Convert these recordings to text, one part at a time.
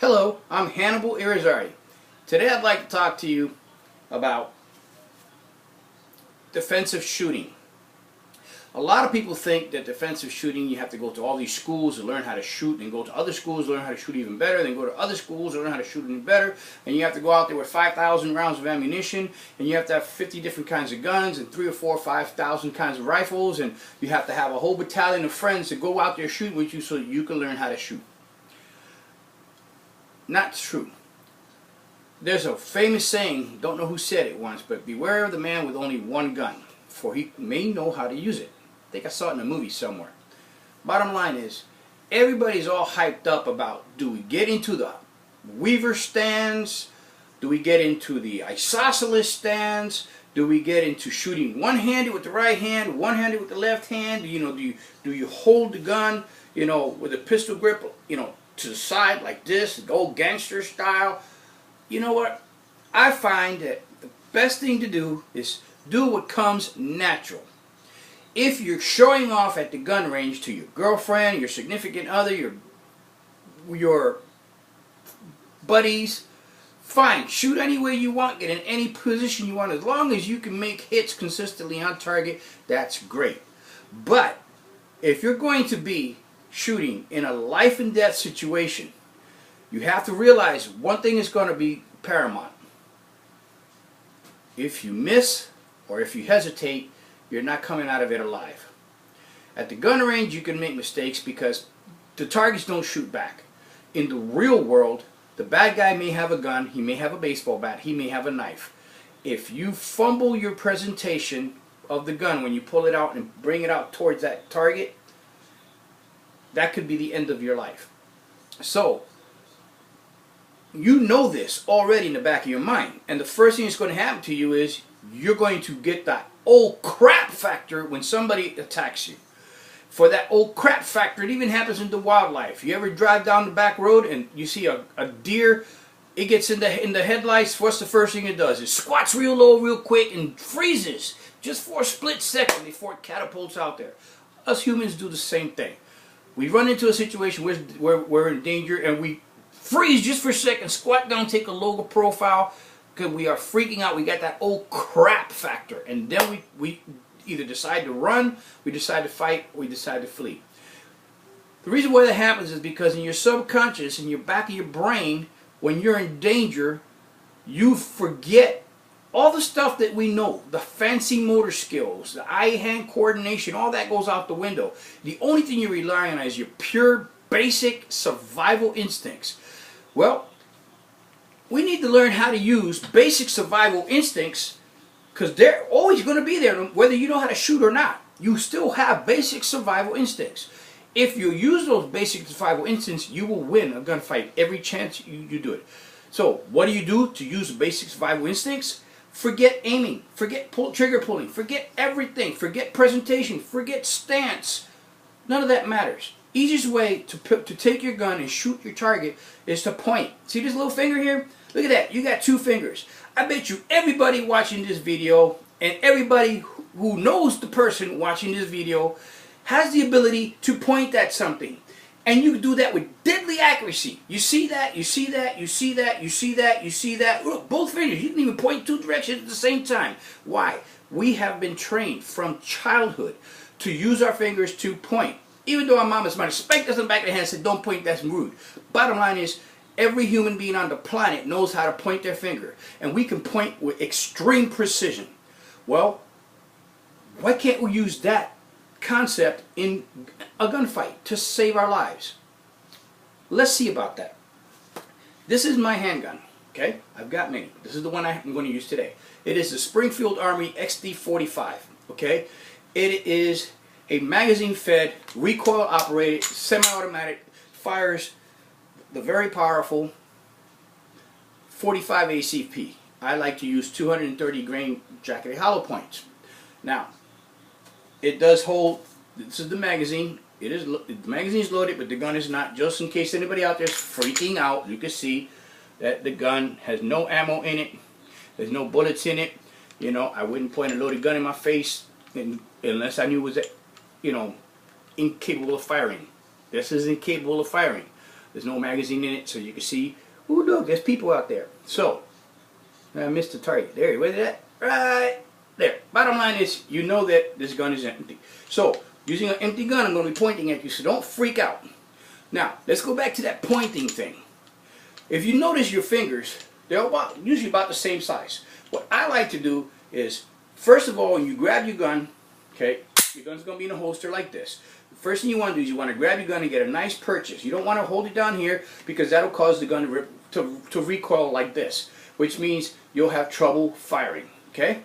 Hello, I'm Hannibal Irizarry. Today I'd like to talk to you about defensive shooting. A lot of people think that defensive shooting, you have to go to all these schools to learn how to shoot, and go to other schools to learn how to shoot even better, then go to other schools to learn how to shoot even better, and you have to go out there with 5,000 rounds of ammunition, and you have to have 50 different kinds of guns, and 3 or 4 or 5,000 kinds of rifles, and you have to have a whole battalion of friends to go out there shooting with you so that you can learn how to shoot. Not true. There's a famous saying, don't know who said it once, but beware of the man with only one gun, for he may know how to use it. I think I saw it in a movie somewhere. Bottom line is, everybody's all hyped up about, do we get into the Weaver stands? Do we get into the isosceles stands? Do we get into shooting one-handed with the right hand, one-handed with the left hand? Do you hold the gun, with a pistol grip, to the side like this, the old gangster style? You know what? I find that the best thing to do is do what comes natural. If you're showing off at the gun range to your girlfriend, your significant other, your buddies, fine. Shoot any way you want, get in any position you want. As long as you can make hits consistently on target, that's great. But if you're going to be shooting in a life and death situation, you have to realize one thing is going to be paramount. If you miss or if you hesitate, you're not coming out of it alive. At the gun range, you can make mistakes because the targets don't shoot back. In the real world, the bad guy may have a gun, he may have a baseball bat, he may have a knife. If you fumble your presentation of the gun when you pull it out and bring it out towards that target, that could be the end of your life. So, you know this already in the back of your mind. And the first thing that's going to happen to you is you're going to get that old crap factor when somebody attacks you. For that old crap factor, it even happens in the wildlife. You ever drive down the back road and you see a deer, it gets in the headlights, what's the first thing it does? It squats real low real quick and freezes just for a split second before it catapults out there. Us humans do the same thing. We run into a situation where we're in danger and we freeze just for a second, squat down, take a lower profile because we are freaking out. We got that old crap factor, and then we either decide to run, we decide to fight, or we decide to flee. The reason why that happens is because in your subconscious, in your back of your brain, when you're in danger, you forget all the stuff that we know, the fancy motor skills, the eye-hand coordination, all that goes out the window. The only thing you're relying on is your pure, basic survival instincts. Well, we need to learn how to use basic survival instincts because they're always going to be there whether you know how to shoot or not. You still have basic survival instincts. If you use those basic survival instincts, you will win a gunfight every chance you do it. So, what do you do to use basic survival instincts? Forget aiming, forget trigger pulling, forget everything, forget presentation, forget stance. None of that matters. Easiest way to take your gun and shoot your target is to point. See this little finger here? Look at that. You got 2 fingers. I bet you everybody watching this video and everybody who knows the person watching this video has the ability to point at something. And you do that with deadly accuracy. You see that, you see that, you see that, you see that, you see that. Look, both fingers. You can even point 2 directions at the same time. Why? We have been trained from childhood to use our fingers to point. Even though our mamas might have spanked us in the back of the hand and said, don't point, that's rude. Bottom line is, every human being on the planet knows how to point their finger. And we can point with extreme precision. Well, why can't we use that concept in a gunfight to save our lives? Let's see about that. This is my handgun. Okay? I've got many. This is the one I'm going to use today. It is the Springfield Armory XD45. Okay? It is a magazine-fed, recoil-operated, semi-automatic, fires the very powerful 45 ACP. I like to use 230 grain jacketed hollow points. Now, it does hold, this is the magazine. The magazine is loaded, but the gun is not. Just in case anybody out there is freaking out, you can see that the gun has no ammo in it. There's no bullets in it. I wouldn't point a loaded gun in my face unless I knew it was, incapable of firing. This is incapable of firing. There's no magazine in it, so you can see, ooh, look, there's people out there. So, I missed the target. There, where's that? Right there. Bottom line is, you know that this gun is empty. So, using an empty gun, I'm going to be pointing at you, so don't freak out. Now, let's go back to that pointing thing. If you notice your fingers, they're usually about the same size. What I like to do is, first of all, when you grab your gun, okay, your gun's going to be in a holster like this. The first thing you want to do is you want to grab your gun and get a nice purchase. You don't want to hold it down here because that'll cause the gun to recoil like this, which means you'll have trouble firing, okay?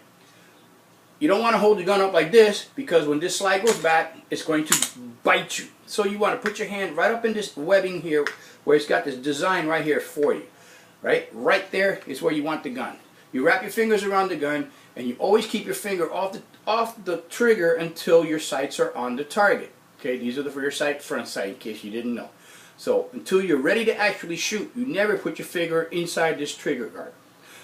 You don't want to hold the gun up like this because when this slide goes back, it's going to bite you. So you want to put your hand right up in this webbing here where it's got this design right here for you. Right there is where you want the gun. You wrap your fingers around the gun and you always keep your finger off the trigger until your sights are on the target. Okay, these are for your sight, front sight, in case you didn't know. So until you're ready to actually shoot, you never put your finger inside this trigger guard.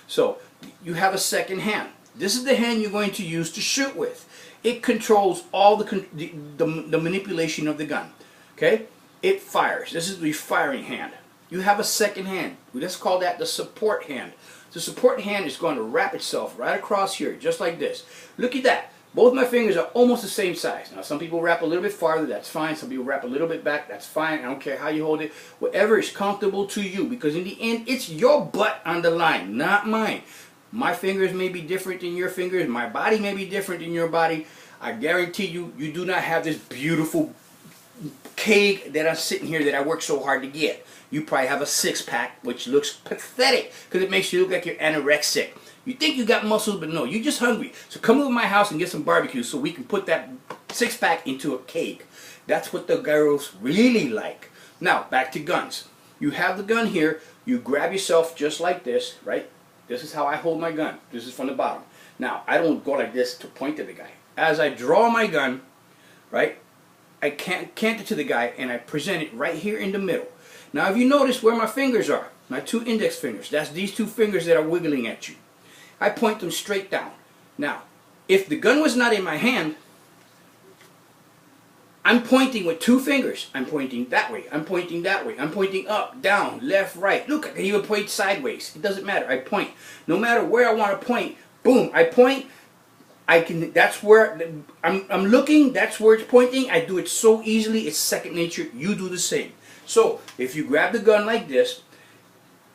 So you have a second hand. This is the hand you're going to use to shoot with. It controls all the manipulation of the gun. Okay, it fires. This is the firing hand. You have a second hand. Let's call that the support hand. The support hand is going to wrap itself right across here, just like this. Look at that. Both my fingers are almost the same size. Now, some people wrap a little bit farther, that's fine. Some people wrap a little bit back, that's fine. I don't care how you hold it. Whatever is comfortable to you, because in the end, it's your butt on the line, not mine. My fingers may be different than your fingers. My body may be different than your body. I guarantee you, you do not have this beautiful keg that I'm sitting here that I worked so hard to get. You probably have a six-pack, which looks pathetic because it makes you look like you're anorexic. You think you got muscles, but no, you're just hungry. So come over to my house and get some barbecue so we can put that six-pack into a cake. That's what the girls really like. Now, back to guns. You have the gun here. You grab yourself just like this, right? This is how I hold my gun. This is from the bottom. Now, I don't go like this to point at the guy. As I draw my gun, right, I cant it to the guy and I present it right here in the middle. Now, if you notice where my fingers are, my two index fingers, that's these two fingers that are wiggling at you. I point them straight down. Now, if the gun was not in my hand, I'm pointing with two fingers. I'm pointing that way. I'm pointing that way. I'm pointing up, down, left, right. Look, I can even point sideways. It doesn't matter. I point. No matter where I want to point, boom, I point. I can. That's where I'm looking. That's where it's pointing. I do it so easily. It's second nature. You do the same. So, if you grab the gun like this,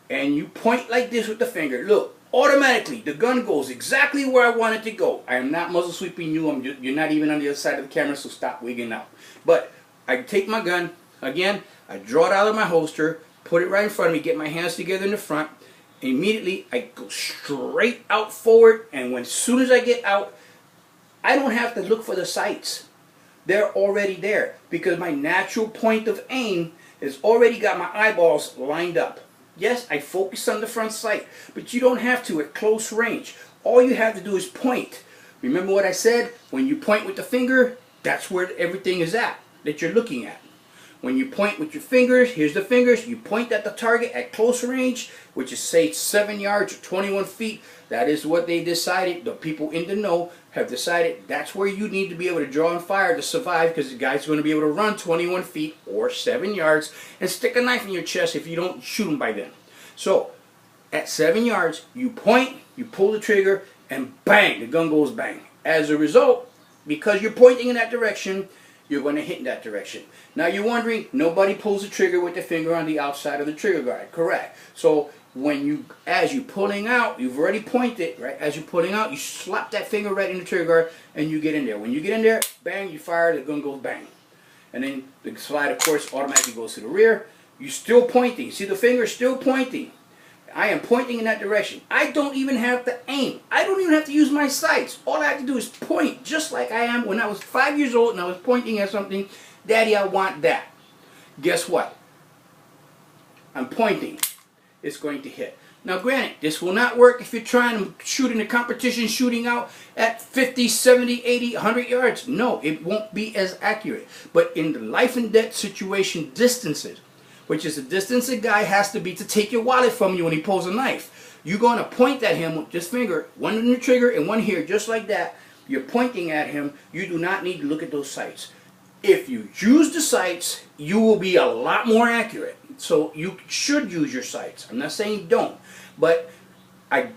and you point like this with the finger, look, automatically the gun goes exactly where I want it to go. I am not muzzle sweeping you. You're not even on the other side of the camera, so stop wigging out. But I take my gun, again, I draw it out of my holster, put it right in front of me, get my hands together in the front, and immediately I go straight out forward, and as soon as I get out, I don't have to look for the sights. They're already there because my natural point of aim has already got my eyeballs lined up. Yes, I focus on the front sight, but you don't have to at close range. All you have to do is point. Remember what I said? When you point with the finger, that's where everything is at that you're looking at. When you point with your fingers, here's the fingers, you point at the target at close range, which is say 7 yards or 21 feet. That is what they decided. The people in the know have decided that's where you need to be able to draw and fire to survive, because the guy's going to be able to run 21 feet or 7 yards and stick a knife in your chest if you don't shoot him by then. So, at 7 yards, you point, you pull the trigger, and bang, the gun goes bang. As a result, because you're pointing in that direction, you're going to hit in that direction. Now you're wondering, nobody pulls the trigger with the finger on the outside of the trigger guard. Correct. So as you're pulling out, you've already pointed, right? As you're pulling out, you slap that finger right in the trigger guard and you get in there. When you get in there, bang, you fire, the gun goes bang. And then the slide, of course, automatically goes to the rear. You're still pointing. See, the finger's still pointing. I am pointing in that direction. I don't even have to aim. I don't even have to use my sights. All I have to do is point, just like I am when I was 5 years old and I was pointing at something. Daddy, I want that. Guess what? I'm pointing. It's going to hit. Now granted, this will not work if you're trying to shoot in a competition, shooting out at 50, 70, 80, 100 yards. No, it won't be as accurate. But in the life and death situation distances, which is the distance a guy has to be to take your wallet from you when he pulls a knife, you're going to point at him with this finger, one in the trigger and one here, just like that. You're pointing at him. You do not need to look at those sights. If you use the sights, you will be a lot more accurate. So you should use your sights. I'm not saying don't, but I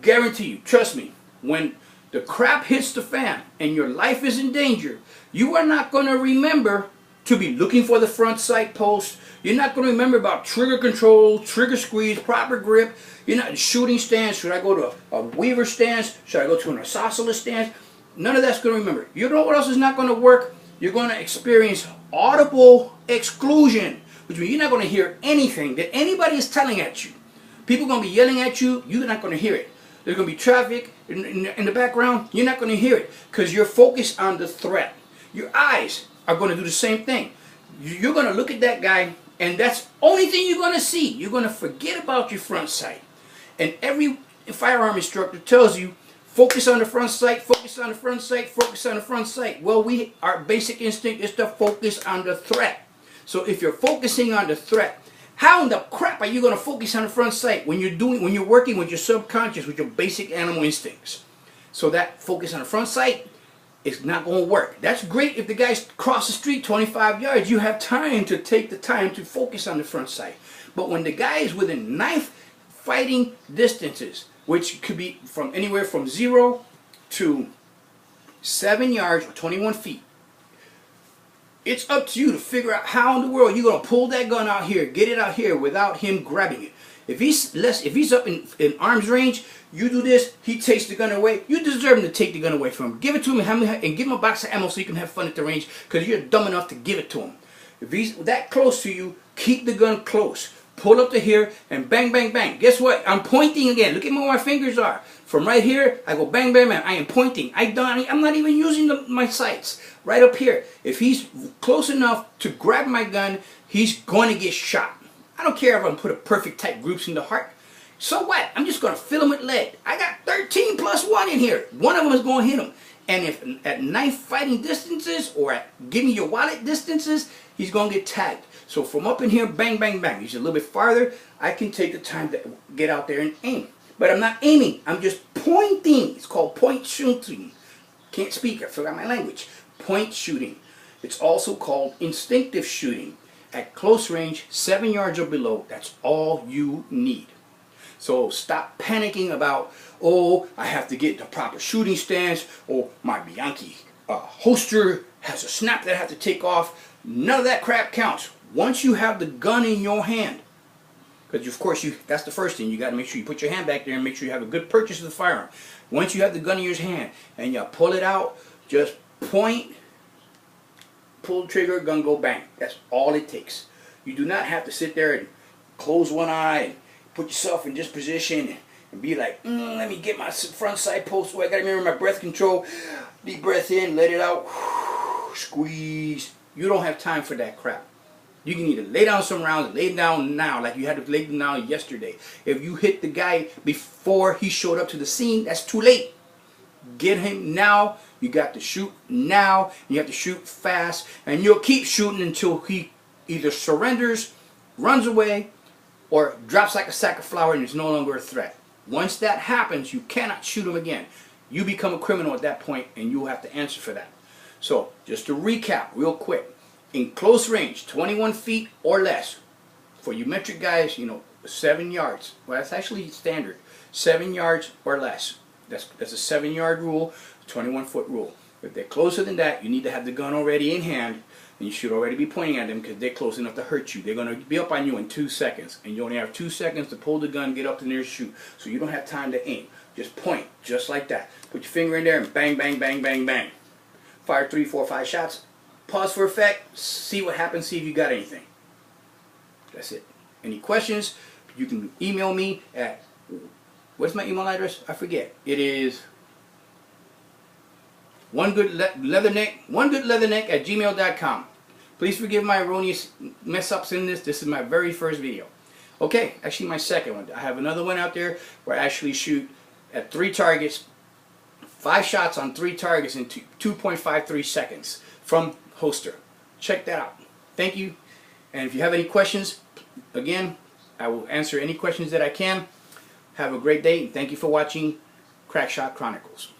guarantee you, trust me, when the crap hits the fan and your life is in danger, you are not going to remember to be looking for the front sight post. You're not going to remember about trigger control, trigger squeeze, proper grip. You're not shooting stance. Should I go to a Weaver stance? Should I go to an isosceles stance? None of that's going to remember. You know what else is not going to work? You're going to experience audible exclusion, which means you're not going to hear anything that anybody is telling at you. People are going to be yelling at you. You're not going to hear it. There's going to be traffic in the background. You're not going to hear it because you're focused on the threat. Your eyes are going to do the same thing. You're going to look at that guy, and that's the only thing you're going to see. You're going to forget about your front sight. And every firearm instructor tells you, focus on the front sight, focus on the front sight, focus on the front sight. Well, our basic instinct is to focus on the threat. So if you're focusing on the threat, how in the crap are you going to focus on the front sight when you're working with your subconscious, with your basic animal instincts? So that focus on the front sight is not going to work. That's great if the guy's across the street 25 yards. You have time to take the time to focus on the front sight. But when the guy is within knife fighting distances, which could be from anywhere from 0 to 7 yards or 21 feet, it's up to you to figure out how in the world you're going to pull that gun out here, get it out here without him grabbing it. If he's up in arm's range, you do this, he takes the gun away, you deserve him to take the gun away from him. Give it to him and give him a box of ammo so you can have fun at the range because you're dumb enough to give it to him. If he's that close to you, keep the gun close. Pull up to here and bang, bang, bang. Guess what? I'm pointing again. Look at where my fingers are. From right here, I go bang, bang, bang. I am pointing. I'm not even using my sights. Right up here. If he's close enough to grab my gun, he's going to get shot. I don't care if I put a perfect tight groups in the heart. So what? I'm just going to fill him with lead. I got 13 plus 1 in here. One of them is going to hit him. And if at knife fighting distances or at give me your wallet distances, he's going to get tagged. So from up in here, bang, bang, bang. He's a little bit farther. I can take the time to get out there and aim. But I'm not aiming. I'm just pointing. It's called point shooting. Can't speak. I forgot my language. Point shooting. It's also called instinctive shooting. At close range, 7 yards or below, that's all you need. So stop panicking about, oh, I have to get the proper shooting stance, or my Bianchi holster has a snap that I have to take off. None of that crap counts. Once you have the gun in your hand, because of course that's the first thing, you got to make sure you put your hand back there and make sure you have a good purchase of the firearm. Once you have the gun in your hand and you pull it out, just point, pull the trigger, gun go bang. That's all it takes. You do not have to sit there and close one eye and put yourself in this position and be like, let me get my front sight post where I got to remember my breath control. Deep breath in, let it out, squeeze. You don't have time for that crap. You can either lay down some rounds, lay down now like you had to lay down yesterday. If you hit the guy before he showed up to the scene, that's too late. Get him now. You got to shoot now. You have to shoot fast. And you'll keep shooting until he either surrenders, runs away, or drops like a sack of flour and is no longer a threat. Once that happens, you cannot shoot him again. You become a criminal at that point and you'll have to answer for that. So, just to recap real quick. In close range, 21 feet or less. For you metric guys, 7 yards. Well, that's actually standard. 7 yards or less. That's a 7-yard rule, 21-foot rule. If they're closer than that, you need to have the gun already in hand, and you should already be pointing at them because they're close enough to hurt you. They're going to be up on you in 2 seconds, and you only have 2 seconds to pull the gun, get up to near shoot. So you don't have time to aim. Just point, just like that. Put your finger in there and bang, bang, bang, bang, bang. Fire 3, 4, 5 shots. Pause for effect, see what happens, see if you got anything. That's it. Any questions, you can email me at, what's my email address? I forget. It is onegoodleatherneck@gmail.com. Please forgive my erroneous mess ups in this. This is my very first video. Okay, actually my second one. I have another one out there where I actually shoot at 3 targets, 5 shots on 3 targets in 2.53 seconds from holster. Check that out. Thank you. And if you have any questions, again, I will answer any questions that I can. Have a great day. Thank you for watching Crackshot Chronicles.